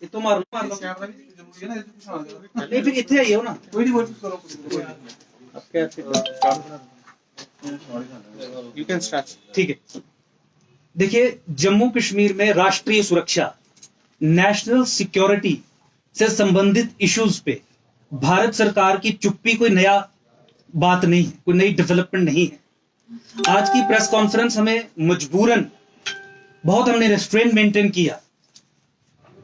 इतो मार लो नहीं, फिर इतने आई हो ना कोई नहीं करो यू कैन स्टार्ट। ठीक है। देखिए, जम्मू कश्मीर में राष्ट्रीय सुरक्षा, नेशनल सिक्योरिटी से संबंधित इश्यूज पे भारत सरकार की चुप्पी कोई नया बात नहीं है, कोई नई डेवलपमेंट नहीं है। आज की प्रेस कॉन्फ्रेंस हमें मजबूरन, बहुत हमने रेस्ट्रेंट मेंटेन किया,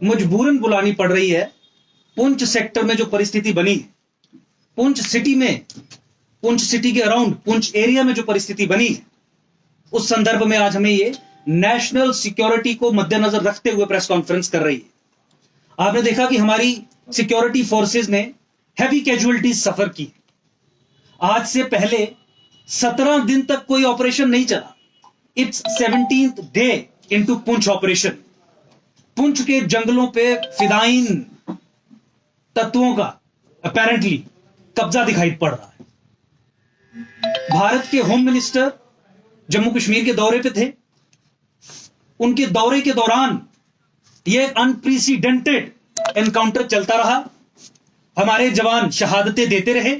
मजबूरन बुलानी पड़ रही है। पुंछ सेक्टर में जो परिस्थिति बनी है, पुंछ सिटी में, पुंछ सिटी के अराउंड, पुंछ एरिया में जो परिस्थिति बनी है, उस संदर्भ में आज हमें ये नेशनल सिक्योरिटी को मद्देनजर रखते हुए प्रेस कॉन्फ्रेंस कर रही है। आपने देखा कि हमारी सिक्योरिटी फोर्सेस ने हैवी कैजुअलिटीज सफर की। आज से पहले 17 दिन तक कोई ऑपरेशन नहीं चला। It's 17th day into Poonch operation. Poonch के जंगलों पे फिदाइन तत्वों का अपेरेंटली कब्जा दिखाई पड़ रहा है। भारत के होम मिनिस्टर जम्मू कश्मीर के दौरे पे थे। उनके दौरे के दौरान यह अनप्रेसिडेंटेड एनकाउंटर चलता रहा। हमारे जवान शहादतें देते रहे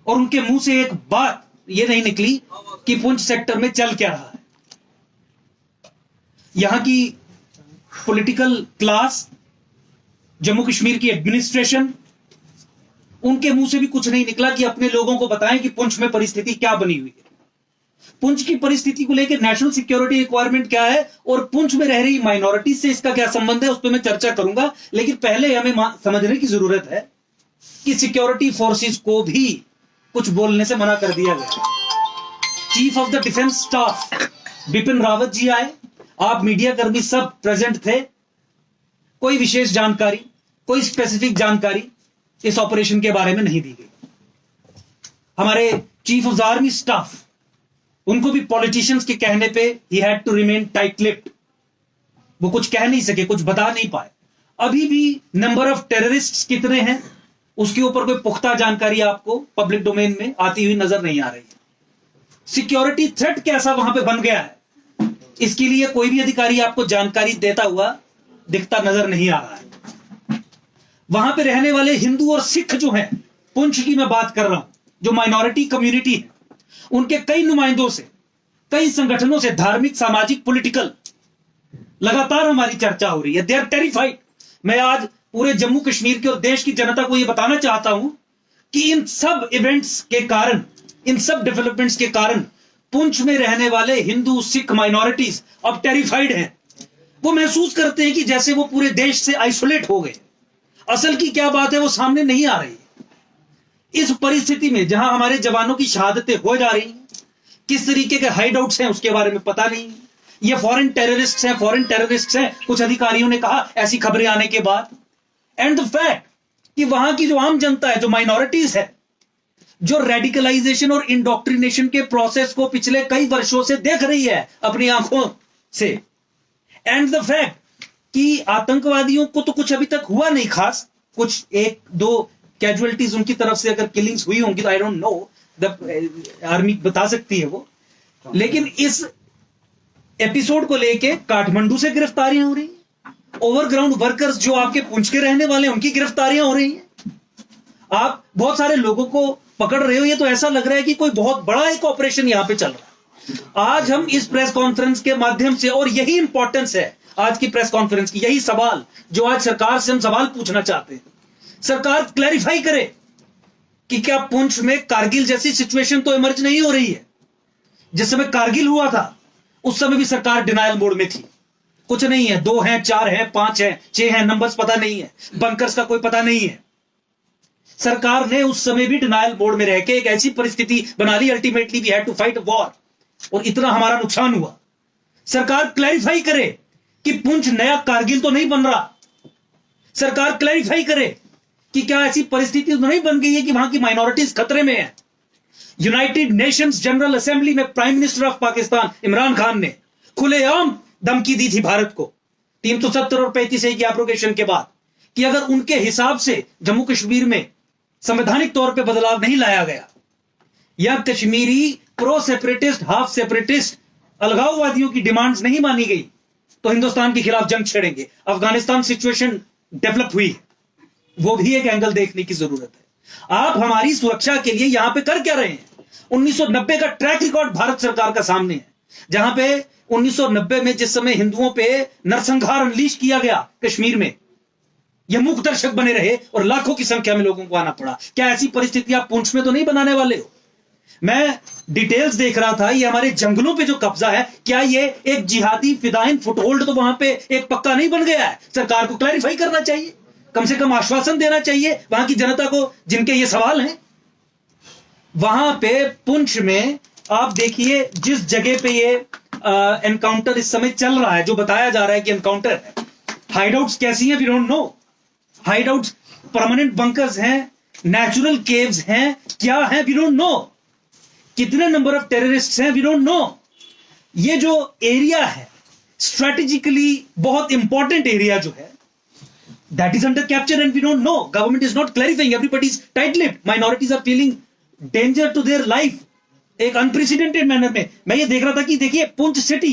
और उनके मुंह से एक बात यह नहीं निकली कि पुंछ सेक्टर में चल क्या रहा है। यहां की पॉलिटिकल क्लास, जम्मू कश्मीर की एडमिनिस्ट्रेशन, उनके मुंह से भी कुछ नहीं निकला कि अपने लोगों को बताएं कि पुंछ में परिस्थिति क्या बनी हुई है। पुंछ की परिस्थिति को लेकर नेशनल सिक्योरिटी रिक्वायरमेंट क्या है और पुंछ में रह रही माइनॉरिटी से इसका क्या संबंध है, उस पर मैं चर्चा करूंगा। लेकिन पहले हमें समझने की जरूरत है कि सिक्योरिटी फोर्सेस को भी कुछ बोलने से मना कर दिया गया। Chief of the defence staff Bipin Rawat ji आए, आप मीडिया कर्मी सब प्रेजेंट थे। कोई विशेष जानकारी, कोई स्पेसिफिक जानकारी इस ऑपरेशन के बारे में नहीं दी गई। हमारे chief of the army staff, उनको भी पॉलिटिशियंस के कहने पे ही had to remain tight lipped. वो कुछ कह नहीं सके, कुछ बता नहीं पाए। अभी भी नंबर ऑफ टेररिस्ट्स कितने हैं उसके ऊपर कोई पुख्ता जानकारी आपको पब्लिक डोमेन में आती हुई नजर नहीं आ रही है। सिक्योरिटी थ्रेट कैसा वहां पे बन गया है, इसके लिए कोई भी अधिकारी आपको जानकारी देता हुआ दिखता नजर नहीं आ रहा है। वहां पे रहने वाले हिंदू और सिख जो हैं, पुंछ की मैं बात कर रहा हूं, जो माइनॉरिटी कम्युनिटी है, उनके कई नुमाइंदों से, कई संगठनों से, धार्मिक, सामाजिक, पॉलिटिकल, लगातार हमारी चर्चा हो रही है। They are terrified. मैं आज पूरे जम्मू कश्मीर के और देश की जनता को यह बताना चाहता हूं कि इन सब इवेंट्स के कारण, इन सब डेवलपमेंट्स के कारण पुंछ में रहने वाले हिंदू, सिख माइनॉरिटीज अब टेरिफाइड हैं। वो महसूस करते हैं कि जैसे वो पूरे देश से आइसोलेट हो गए। असल की क्या बात है वो सामने नहीं आ रही। इस परिस्थिति में जहां हमारे जवानों की शहादतें हो जा रही हैं, किस तरीके के हाइड आउट्स हैं उसके बारे में पता नहीं। ये फॉरेन टेररिस्ट्स हैं, फॉरेन टेररिस्ट्स हैं, कुछ अधिकारियों ने कहा ऐसी खबरें आने के बाद। एंड द फैक्ट कि वहां की जो आम जनता है, जो माइनॉरिटीज है, जो रेडिकलाइजेशन और इंडोक्ट्रिनेशन के प्रोसेस को पिछले कई वर्षों से देख रही है अपनी आंखों से। एंड द फैक्ट कि आतंकवादियों को तो कुछ अभी तक हुआ नहीं खास, कुछ एक दो कैजुअलिटीज उनकी तरफ से अगर किलिंग्स हुई होंगी तो I don't know, the army बता सकती है वो। लेकिन इस एपिसोड को लेके काठमांडू से गिरफ्तारियां हो रही हैं, ओवरग्राउंड वर्कर्स जो आपके पुंछ के रहने वाले हैं उनकी गिरफ्तारियां हो रही हैं। आप बहुत सारे लोगों को पकड़ रहे हो, ये तो ऐसा लग रहा है कि कोई बहुत बड़ा एक ऑपरेशन यहां पे चल रहा है। आज हम इस प्रेस कॉन्फ्रेंस के माध्यम से, और यही इंपॉर्टेंस है आज की प्रेस कॉन्फ्रेंस की, यही सवाल जो आज सरकार से हम सवाल पूछना चाहते हैं। सरकार क्लैरिफाई करे कि क्या पुंछ में कारगिल जैसी सिचुएशन तो इमर्ज नहीं हो रही है। जिस समय कारगिल हुआ था उस समय भी सरकार डिनायल मोड में थी। कुछ नहीं है, 2 हैं, 4 हैं, 5 हैं, 6 हैं, नंबर्स पता नहीं है, बंकर्स का कोई पता नहीं है। सरकार ने उस समय भी डिनायल मोड में रह के एक ऐसी परिस्थिति बना ली, ultimately we had to fight a war, और इतना हमारा नुकसान हुआ। सरकार क्लैरिफाई करे कि पुंछ नया कारगिल तो नहीं बन रहा। सरकार क्लैरिफाई करे कि क्या ऐसी परिस्थिति तो नहीं बन गई है कि वहां की माइनॉरिटीज खतरे में है। यूनाइटेड नेशंस जनरल असेंबली में prime minister of Pakistan Imran Khan ने खुलेआम धमकी दी थी भारत को 370 और 35A की एब्रोगेशन के बाद कि अगर उनके हिसाब से जम्मू कश्मीर में संवैधानिक तौर पे बदलाव नहीं लाया गया या Kashmiri pro separatist, half separatist, अलगाववादियों की डिमांड्स नहीं मानी गई तो हिंदुस्तान के खिलाफ जंग छेड़ेंगे। अफगानिस्तान सिचुएशन डेवलप हुई है, वो भी एक एंगल देखने की जरूरत है। आप हमारी सुरक्षा के लिए यहां पे कर क्या रहे हैं? 1990 का ट्रैक रिकॉर्ड भारत सरकार का सामने है, जहां पे 1990 में जिस समय हिंदुओं पे नरसंहार अनलीश किया गया कश्मीर में, ये मूक दर्शक बने रहे और लाखों की संख्या में लोगों को आना पड़ा। क्या ऐसी परिस्थिति आप पुंछ में तो नहीं बनाने वाले हो? मैं डिटेल्स देख रहा था, ये हमारे जंगलों पे जो कब्जा है, क्या ये एक जिहादी फिदाइन फुटहोल्ड तो वहां पे एक पक्का नहीं बन गया है? सरकार को क्लैरिफाई करना चाहिए, कम से कम आश्वासन देना चाहिए वहां की जनता को जिनके ये सवाल हैं। वहां पे पुंछ में आप देखिए, जिस जगह पे ये एनकाउंटर इस समय चल रहा है, जो बताया जा रहा है कि एनकाउंटर है, हाइडआउट्स कैसी हैं we don't know. Hideouts permanent bunkers हैं, नेचुरल केव्स हैं, क्या है वी डोंट नो। कितने नंबर ऑफ टेररिस्ट्स हैं वी डोंट नो। ये जो एरिया है स्ट्रेटेजिकली बहुत इंपॉर्टेंट एरिया जो है, that is under capture and we don't know. Government is not clarifying. Everybody is tight-lipped. Minorities are feeling danger to their life. एक unprecedented manner में मैं ये देख रहा था कि देखिए, पुंछ सिटी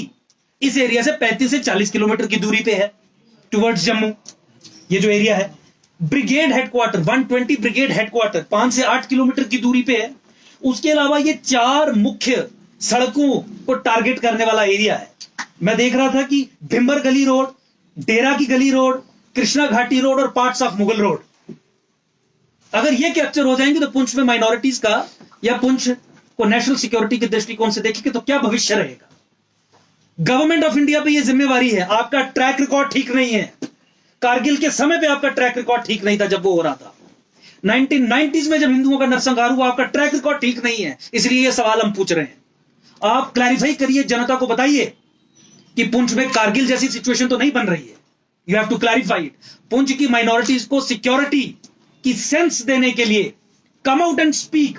इस एरिया से 35 से 40 किलोमीटर की दूरी पे है टुवर्ड्स जम्मू। ये जो एरिया है, ब्रिगेड हेडक्वार्टर 120 ब्रिगेड हेडक्वार्टर 5 से 8 किलोमीटर की दूरी पे है। उसके अलावा ये 4 मुख्य सड़कों को टारगेट करने वाला एरिया है। मैं देख रहा था कि भिंबर गली रोड, डेरा की गली रोड, कृष्णा घाटी रोड और पार्ट्स ऑफ मुगल रोड, अगर ये कैप्चर हो जाएंगे तो पुंछ में माइनॉरिटीज का या पुंछ को नेशनल सिक्योरिटी के दृष्टिकोण से देखेंगे तो क्या भविष्य रहेगा? गवर्नमेंट ऑफ इंडिया पे ये जिम्मेवारी है। आपका ट्रैक रिकॉर्ड ठीक नहीं है। कारगिल के समय पे आपका ट्रैक रिकॉर्ड ठीक नहीं था जब वो हो रहा था। 1990s में जब हिंदुओं का नरसंहार हुआ, आपका ट्रैक रिकॉर्ड ठीक नहीं है। इसलिए ये सवाल हम पूछ रहे हैं। आप क्लैरिफाई करिए, जनता को बताइए कि पुंछ में कारगिल जैसी सिचुएशन तो नहीं बन रही है। You have to clarify it. Poonch की माइनॉरिटीज को सिक्योरिटी की सेंस देने के लिए come out and speak.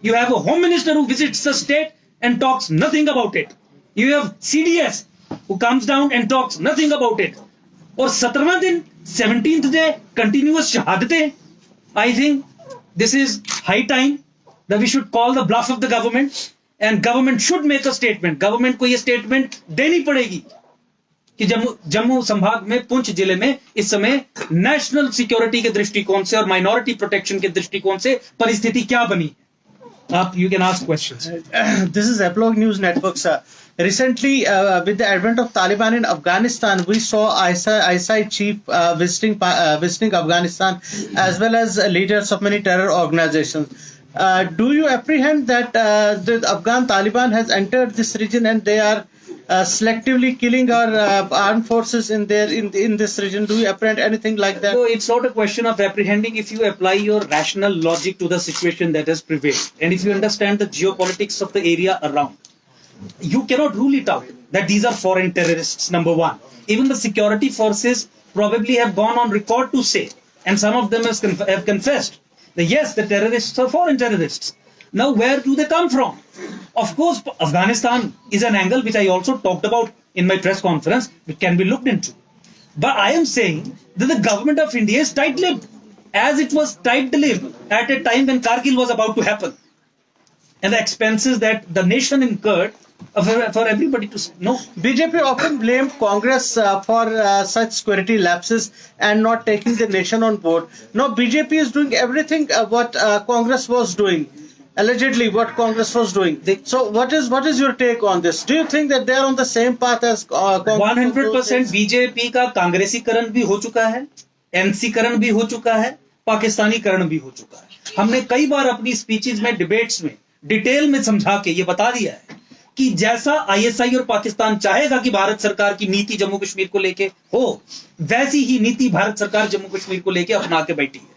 You have a home minister who visits the state and talks nothing about it. You have CDS who comes down and talks nothing about it. और 17वां दिन 17th day continuous शहादतें। I think this is high time that we should call the bluff of the government and government should make a statement. Government को ये statement देनी पड़ेगी कि जम्मू संभाग में पुंछ जिले में इस समय नेशनल सिक्योरिटी के दृष्टिकोण से और माइनॉरिटी प्रोटेक्शन के दृष्टिकोण से परिस्थिति क्या बनी है। आप you can ask questions. This is Epilogue News Network, sir. Recently, with the advent of Taliban in Afghanistan, we saw ISI chief visiting Afghanistan, as well as leaders of many terror organizations. Do you apprehend that the Afghan Taliban has entered this region and they are selectively killing our armed forces in this region? Do you apprehend anything like that? So it's not a question of apprehending if you apply your rational logic to the situation that has prevailed, and if you understand the geopolitics of the area around. You cannot rule it out that these are foreign terrorists, number one. Even the security forces probably have gone on record to say, and some of them have confessed, that yes, the terrorists are foreign terrorists. Now, where do they come from? Of course, Afghanistan is an angle which I also talked about in my press conference, which can be looked into. But I am saying that the government of India is tight-lipped, as it was tight-lipped at a time when Kargil was about to happen. And the expenses that the nation incurred for everybody to know. BJP often blamed Congress for such security lapses and not taking the nation on board. Now BJP is doing everything what Congress was doing. Allegedly, what Congress was doing. So, what is your take on this? Do you think that they are on the same path as Congress? 100% BJP का कांग्रेसीकरण भी हो चुका है, एनसीकरण भी हो चुका है, पाकिस्तानीकरण भी हो चुका है। हमने कई बार अपनी स्पीचेस में, डिबेट्स में डिटेल में समझा के ये बता दिया है कि जैसा आईएसआई और पाकिस्तान चाहेगा कि भारत सरकार की नीति जम्मू कश्मीर को लेके हो, वैसी ही नीति भारत सरकार जम्मू कश्मीर को लेके अपना के बैठी है।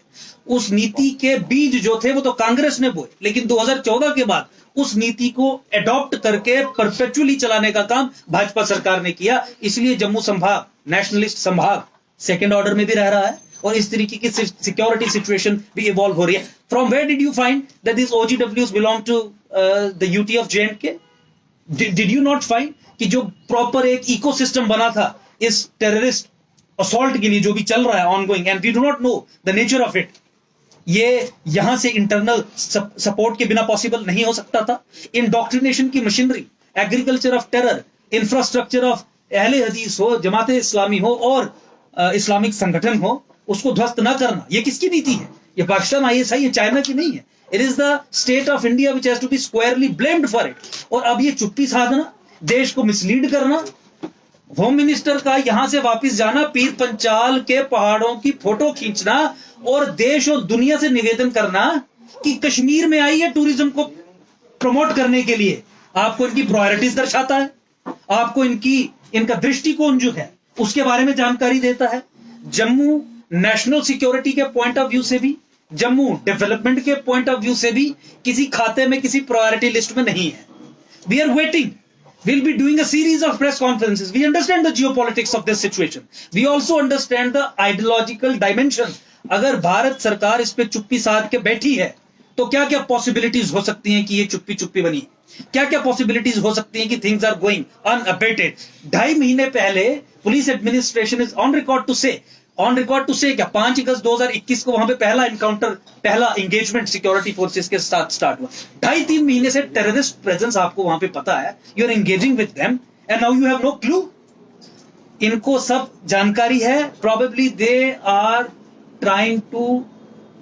उस नीति के बीज जो थे वो तो कांग्रेस ने बोए, लेकिन 2014 के बाद उस नीति को एडॉप्ट करके परपेचुअली चलाने का काम भाजपा सरकार ने किया। इसलिए जम्मू संभाग, नेशनलिस्ट संभाग सेकेंड ऑर्डर में भी रह रहा है और इस तरीके की सिक्योरिटी सिचुएशन भी इवॉल्व हो रही है। From where did you find that this OGWs belong to the UT of J&K? Did you not find कि जो प्रॉपर एक इकोसिस्टम बना था इस टेररिस्ट असॉल्ट के लिए, जो भी चल रहा है ongoing, and we do not know the nature of it, ये यहां से इंटरनल सपोर्ट के बिना पॉसिबल नहीं हो सकता था। इंडॉक्ट्रिनेशन की machinery, agriculture of terror, infrastructure of अहले हदीस हो, जमाते इस्लामी हो और इस्लामिक संगठन हो, उसको ध्वस्त ना करना, ये किसकी नीति है? ये पाकिस्तान ISI, ये चाइना की नहीं है। It is the state of India which has to be squarely blamed for it. और अब ये चुप्पी साधना, देश को मिसलीड करना, होम मिनिस्टर का यहां से वापस जाना, पीर पंचाल के पहाड़ों की फोटो खींचना और देश और दुनिया से निवेदन करना कि कश्मीर में आई है टूरिज्म को प्रमोट करने के लिए, आपको इनकी प्रायोरिटीज दर्शाता है, आपको इनका दृष्टिकोण जो है उसके बारे में जानकारी देता है। जम्मू नेशनल सिक्योरिटी के पॉइंट ऑफ व्यू से भी, जम्मू डेवलपमेंट के पॉइंट ऑफ व्यू से भी किसी खाते में, किसी प्रायोरिटी लिस्ट में नहीं है। We are waiting, we'll be doing a series of press conferences. We understand the geopolitics of this situation. We also understand the ideological dimension. अगर भारत सरकार इस पे चुप्पी साध के बैठी है तो क्या क्या पॉसिबिलिटीज हो सकती हैं कि ये चुप्पी चुप्पी बनी, क्या क्या पॉसिबिलिटीज हो सकती हैं कि थिंग्स आर गोइंग अनअबेटेड। 2.5 महीने पहले police administration is on record to say क्या 5 अगस्त 2021 को वहां पे पहला एनकाउंटर, पहला एंगेजमेंट सिक्योरिटी फोर्सेस के साथ स्टार्ट हुआ। 2.5-3 महीने से टेररिस्ट प्रेजेंस आपको वहां पे पता है, you are engaging with them and now you have no clue. इनको सब जानकारी है, probably they are trying to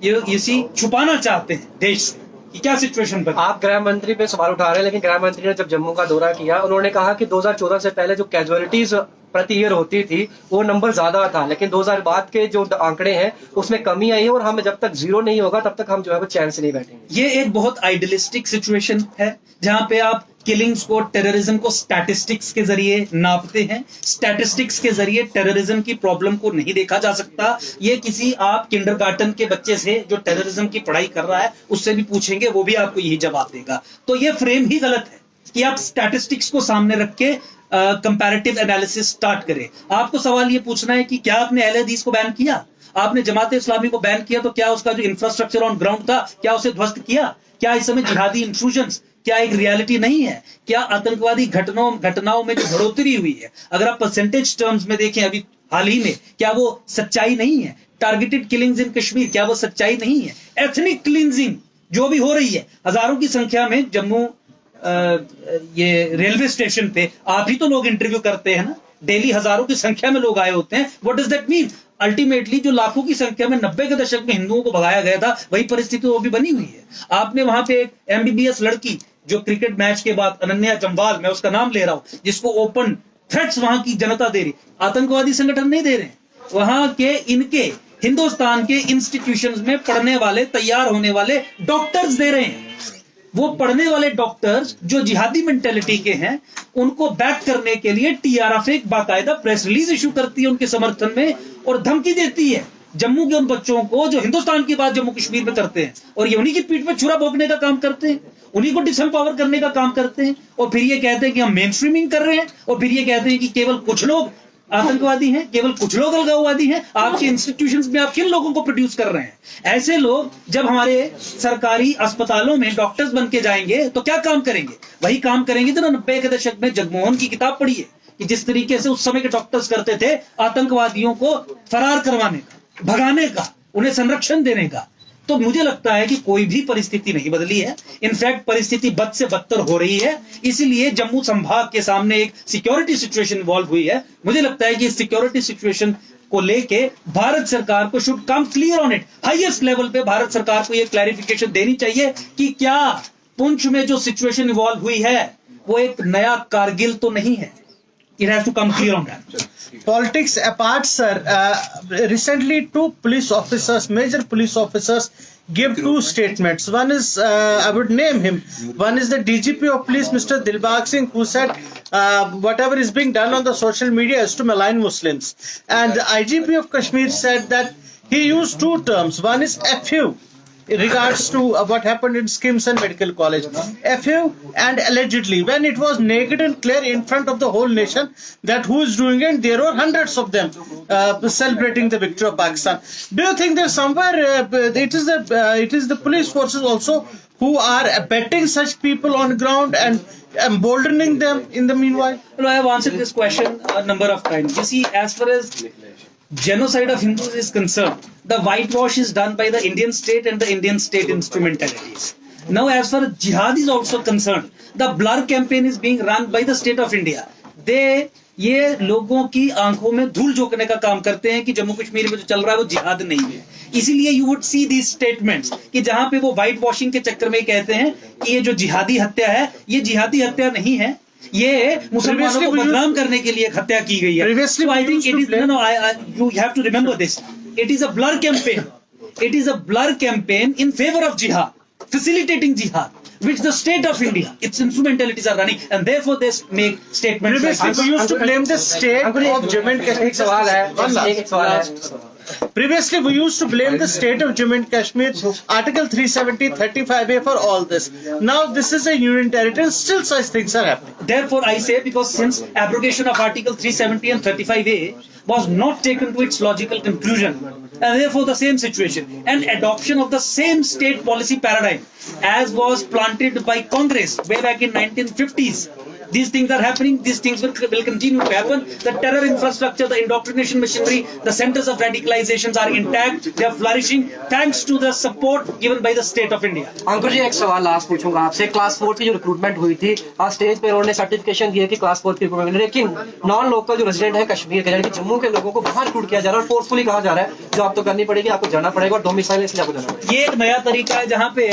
you see छुपाना चाहते हैं देश से कि क्या सिचुएशन पर। आप गृह मंत्री पे सवाल उठा रहे हैं, लेकिन गृह मंत्री ने जब जम्मू का दौरा किया उन्होंने कहा कि 2014 से पहले जो कैजुअलिटीज प्रति ईयर होती थी वो नंबर ज्यादा था, लेकिन 2000 बाद के जो आंकड़े हैं उसमें कमी आई है और हम जब तक जीरो नहीं होगा तब तक हम जो है वो चैन से नहीं बैठेंगे। ये एक बहुत आइडियलिस्टिक सिचुएशन है जहां पे आप किलिंग्स को, टेररिज्म को स्टैटिस्टिक्स के जरिए नापते हैं। स्टैटिस्टिक्स के जरिए टेररिज्म की प्रॉब्लम को नहीं देखा जा सकता। ये किसी आप किंडरगार्टन के बच्चे से जो टेररिज्म की पढ़ाई कर रहा है उससे भी पूछेंगे, वो भी आपको यही जवाब देगा। तो ये फ्रेम ही गलत है कि आप स्टैटिस्टिक्स को सामने रख के कंपैरेटिव एनालिसिस स्टार्ट करें। आपको सवाल ये पूछना है कि क्या आपने अहले हदीस को बैन किया, आपने जमात इस्लामी को बैन किया, तो क्या उसका जो इंफ्रास्ट्रक्चर ऑन ग्राउंड था क्या उसे ध्वस्त किया? क्या इस समय जिहादी इंट्रूजन्स क्या एक रियलिटी नहीं है? क्या आतंकवादी घटनाओं में जो बढ़ोतरी हुई है, अगर आप परसेंटेज टर्म्स में देखें अभी हाल ही में, क्या वो सच्चाई नहीं है? टारगेटेड किलिंग्स इन कश्मीर, क्या वो सच्चाई नहीं है? एथनिक क्लींजिंग जो भी हो रही है, हजारों की संख्या में जम्मू ये रेलवे स्टेशन पे आप ही तो लोग इंटरव्यू करते हैं ना, डेली हजारों की संख्या में लोग आए होते हैं। What does that mean? Ultimately जो लाखों की संख्या में 90 के दशक में हिंदुओं को भगाया गया था, वही परिस्थिति वो भी बनी हुई है। आपने वहां पे एक MBBS लड़की जो क्रिकेट मैच के बाद, अनन्या जम्वाल, मैं उसका नाम ले रहा हूं, जिसको ओपन थ्रेट्स वहां की जनता दे रही, आतंकवादी संगठन नहीं दे रहे हैं, वहां के इनके हिंदुस्तान के इंस्टीट्यूशंस में पढ़ने वाले, तैयार होने वाले डॉक्टर्स दे रहे हैं। वो पढ़ने वाले डॉक्टर्स जो जिहादी मेंटेलिटी के हैं, उनको बैक करने के लिए TRF एक बाकायदा प्रेस रिलीज इशू करती है उनके समर्थन में और धमकी देती है जम्मू के उन बच्चों को जो हिंदुस्तान की बात जम्मू कश्मीर में करते हैं, और ये उन्हीं की पीठ पे छुरा भोंकने का काम करते हैं, उन्हीं को डिसएम्पावर करने का काम करते हैं। और फिर ये कहते हैं कि हम मेन स्ट्रीमिंग कर रहे हैं, और फिर ये कहते हैं कि केवल कुछ लोग आतंकवादी हैं, केवल कुछ लोग अलगाववादी हैं। आपके इंस्टीट्यूशंस में आप किन लोगों को प्रोड्यूस कर रहे हैं? ऐसे लोग जब हमारे सरकारी अस्पतालों में डॉक्टर्स बन के जाएंगे तो क्या काम करेंगे? वही काम करेंगे जो 90 के दशक में जगमोहन की किताब पढ़ी है कि जिस तरीके से उस समय के डॉक्टर्स करते थे, आतंकवादियों को फरार करवाने का, भगाने का, उन्हें संरक्षण देने का। तो मुझे लगता है कि कोई भी परिस्थिति नहीं बदली है, इनफैक्ट परिस्थिति बद से बदतर हो रही है। इसीलिए जम्मू संभाग के सामने एक सिक्योरिटी सिचुएशन इवॉल्व हुई है। मुझे लगता है कि इस सिक्योरिटी सिचुएशन को लेके भारत सरकार को should come clear on it. Highest level पे भारत सरकार को यह क्लैरिफिकेशन देनी चाहिए कि क्या पुंछ में जो सिचुएशन इवॉल्व हुई है वो एक नया कारगिल तो नहीं है। It has to come clear on that. Politics apart, sir, recently two police officers, major police officers, gave two statements. One is, I would name him. One is the DGP of police, Mr. Dilbag Singh, who said whatever is being done on the social media is to malign Muslims. And the IGP of Kashmir said that he used two terms. One is FU, in regards to what happened in Skimson Medical College. FU and allegedly, when it was naked and clear in front of the whole nation that who is doing it, there were hundreds of them celebrating the victory of Pakistan. Do you think that somewhere it is the police forces also who are abetting such people on ground and emboldening them in the meanwhile? Well, I have answered this question a number of times. You see, as far as genocide of Hindus is concerned, the whitewash is done by the Indian state and the Indian state instrumentalities. Now, as far as jihad is also concerned, the blur campaign is being run by the state of India. They ये लोगों की आंखों में धूल झोंकने का काम करते हैं कि जम्मू कश्मीर में जो चल रहा है वो जिहाद नहीं है। इसीलिए you would see these statements कि जहां पे वो व्हाइट वॉशिंग के चक्कर में कहते हैं कि ये जो जिहादी हत्या है, ये जिहादी हत्या नहीं है, ये मुसलमानों को बदनाम करने के लिए हत्या की गई है। So I think it is, you have to remember this. It is a blur campaign. It is a blur campaign in favor of jihad, facilitating jihad, which the state of India, its instrumentalities are running, and therefore they make statements like Previously, this. we used to blame the state of Jammu and Kashmir. एक सवाल है, एक सवाल है। Previously, we used to blame the state of Jammu and Kashmir, Article 370, 35A for all this. Now, this is a union territory, and still such things are happening. Therefore, I say, because since abrogation of Article 370 and 35A was not taken to its logical conclusion, and therefore the same situation, and adoption of the same state policy paradigm as was planted by Congress way back in 1950s. These things are happening, these things will continue to happen. The terror infrastructure, the indoctrination machinery, the centers of radicalizations are intact, they are flourishing thanks to the support given by the state of India. अंकुर जी, एक सवाल last पूछूंगा आपसे। Class 4 की जो recruitment हुई थी, आज stage पे उन्होंने सर्टिफिकेशन दिया कि क्लास 4 की रिक्रूटमेंट, लेकिन नॉन लोकल जो रेजिडेंट है कश्मीर के, यानी कि जम्मू के लोगों को बाहर रिक्रूट किया जा रहा है और फोर्सफुली कहा जा रहा है जॉब तो करनी पड़ेगी, आपको जाना पड़ेगा और डोमिसाइल इसलिए आपको जाना पड़ेगा। ये एक नया तरीका है जहां पे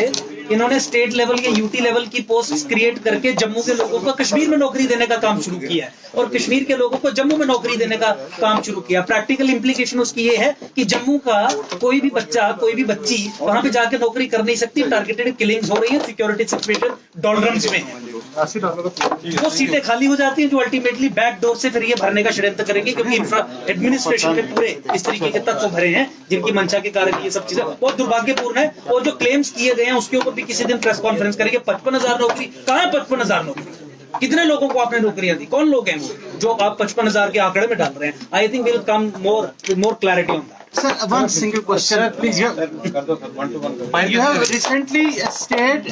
इन्होंने स्टेट लेवल या यूटी लेवल की पोस्ट क्रिएट करके जम्मू के लोगों को कश्मीर में नौकरी देने का काम शुरू किया है और कश्मीर के लोगों को जम्मू में नौकरी देने का काम शुरू किया। प्रैक्टिकल इंप्लीकेशन उसकी ये है कि जम्मू का कोई भी बच्चा, कोई भी बच्ची वहां पे जाके नौकरी कर नहीं सकती। टारगेटेड किलिंग्स हो रही है, सिक्योरिटी सिचुएशन डॉलरम्स में है, वो सीटें खाली हो जाती हैं जो अल्टीमेटली बैक डोर से फिर ये भरने का षड्यंत्र करेंगे, क्योंकि इंफ्रा एडमिनिस्ट्रेशन में पूरे इस तरीके के तत्व भरे हैं जिनकी मंशा के कारण ये सब चीजें बहुत दुर्भाग्यपूर्ण है। और जो क्लेम्स किए गए हैं उसके ऊपर भी किसी दिन प्रेस कॉन्फ्रेंस करेंगे। 55,000 नौकरी कहाँ है? 55,000 नौकरी कितने लोगों को आपने नौकरियां दी? कौन लोग हैं वो जो आप 55,000 के आंकड़े में डाल रहे हैं? I think will come more clarity on that. Sir, one single question, please. You have recently stated,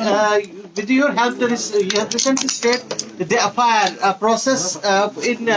with your help, you have recently stated the FIR process in